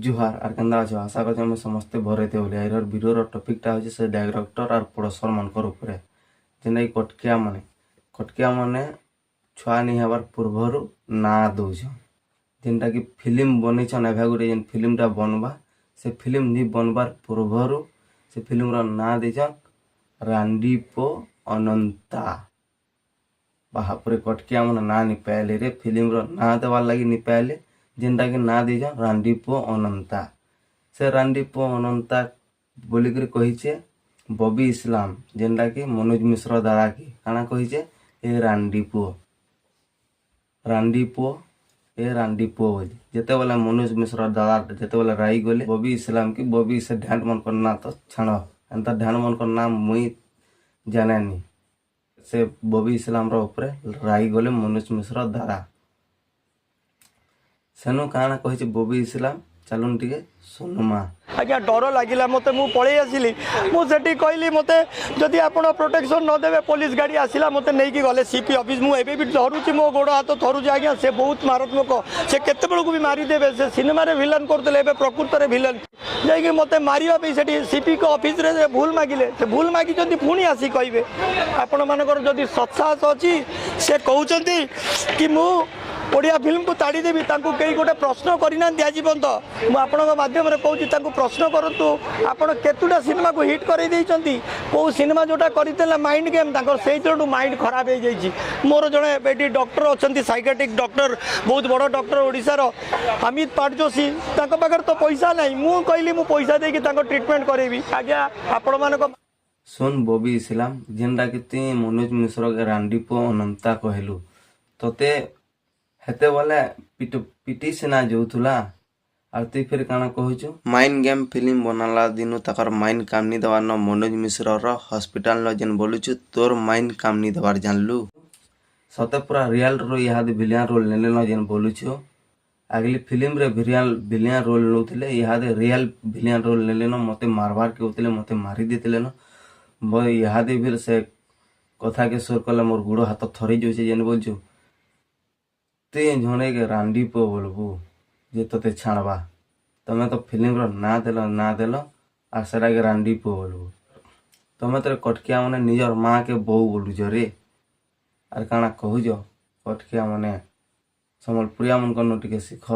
जुहार are केंदा अच्छे आशा कर समस्ते भरे थे बोले यार वीडियो टॉपिकटा होचे से डायरेक्टर और प्रोड्यूसर मानकर ऊपर जेना कटकिया माने छुआ नहीं हबार पूर्वर ना दौछन जेनटा कि फिल्म बनईछन एभे गोटे जेन फिल्मटा बनवा से फिल्म नहीं बनबार पूर्वर से फिल्म ना देछन रांडीपो अनंता बाहापुरे कटकिया मन ना नि पाइले रे फिल्म ना देवार लगी नि पाइले जेनटा कि ना दीछन रांडीपो अनंता से रांडीपो अनंता बोलिक कहीचे बबी इस्लाम जेनटा कि मनोज मिश्र दादा की काना कहीचे ए रांडीपो ए रांडीपो बोली जेते बेला मनोज मिश्र दादा जेते बेला राई गले बबी इस्लाम की बबी से ढांड मन करना तो छाण एंता ढांड मन करना मुई जानेनी से बबी इस्लाम ऊपर राई गले मनोज मिश्र दादा सेनु काना कहिचे बबी इस्लाम चलुन टिके सुनुमा आज्ञा डर लगिला मत मु पळै आसिली मुझे कहली मत जदि आपण प्रोटेक्शन न देवे पुलिस गाड़ी आसिला मत नहीं कि गले सीपी ऑफिस मु एबे भी धरुची मो गोड़ हाथ धरुची आज्ञा से बहुत मारात्मक से केते बेलू भी मारी देबे से सिनेमा रे विलन करतले एबे प्रकृत रे विलन जाई कि मते मारिया पे सेठी सीपी को ऑफिस रे भूल मागिले से भूल मागी जदि पुणी आसी कहबे आपण मानकर जदि सत्साहस अछि से कहउचंती कि मु ओडिया फिल्म को ताड़ी देवी कई गोटे प्रश्न करना दिजीवन तो मुझे माध्यम कहूँ प्रश्न करूँ आपड़ केतुटा सिनेमा को हिट कर कौ सिनेमा जोटा करते माइंड गेम से माइंड खराब हो जाइए मोर जड़े बेटी डॉक्टर अच्छा साइकेट्रिक डॉक्टर बहुत बड़ डॉक्टर ओडिशार अमित पाट जोशी पाखे तो पैसा ना मुझे कहली मु पैसा देकी ट्रिटमेंट करेबी आज्ञा आपण मान सुन बबी इस्लाम जेनटा कि मनोज मिश्र के रांडीपो अनंता कहलु तोते हेते वाले पिटी सिना जोथुला और तु फिर काना कहूछु माइंड गेम फिल्म बनाला दिनु तकर माइंड काम नहीं देवार न मनोज मिश्र रो हॉस्पिटल न जेन बोलुछु तोर माइंड काम नहीं देवार जानलु सते पूरा रियल रो इहाद विलियन रोल नेले न जेन बोलुछु अगली फिल्म रे विलियन रोल नउथिले इहाद रियल विलियन रोल नेले न मते मारवार के उतले मते मारी देतिले न ब इहाद फिर से कथा के सुर कले मोर गुड़ो हाथ थरी जोसे जेन बोलछु ते झणे के रांडीपो बोलबू जे तोते छाणबा तमे तो फिल्म रो ना देलो आ सेरा के रांडीपो बोलबू तमे तो कटकिया माने निजर माँ के बहू बोलुछ रे आर काना कहूछ कटकिया माने संबलपुरिया मन कनो टिके सिख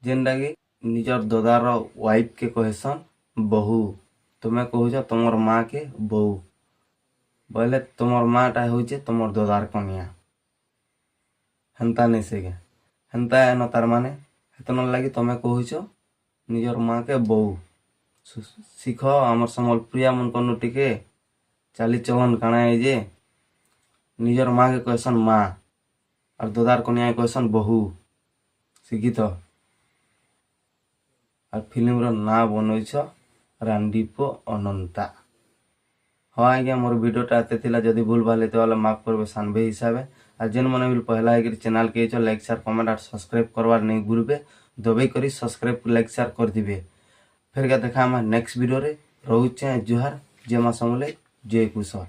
जेनटा कि निजर दादार वाइफ के कहेसन बहू तमे कहूछ तुमर माँ के बहू बोले तुमर माँटा होचे तुमर दादार कनिया हेन्ता नहीं से हेन्ता न तार माने हेतन लगी तमे कहूछ निजर माँ के बहू शिख आमर संबलपुरिया मन कनु टिके चाली चलन काना है जे निजर माँ के कहसन माँ और दादार कनिया कहसन बहू शिखित और फिल्म रो ना बनईछ रांडीपो अनंता हाँ आज्ञा मोर वीडियोटा एते थिला जदि भूल भाल हेते वाला माफ करबे सानबे हिसाबे आ जेन मने भी पहला है चैनल के लाइक शेयर कमेंट और सब्सक्राइब करवार नहीं भूलबे दबाई करी सब्सक्राइब लाइक शेयर कर दिबे फिर क्या देखा हम नेक्स्ट वीडियो रे रहूचे जुहार जय मां समले जय कुशल।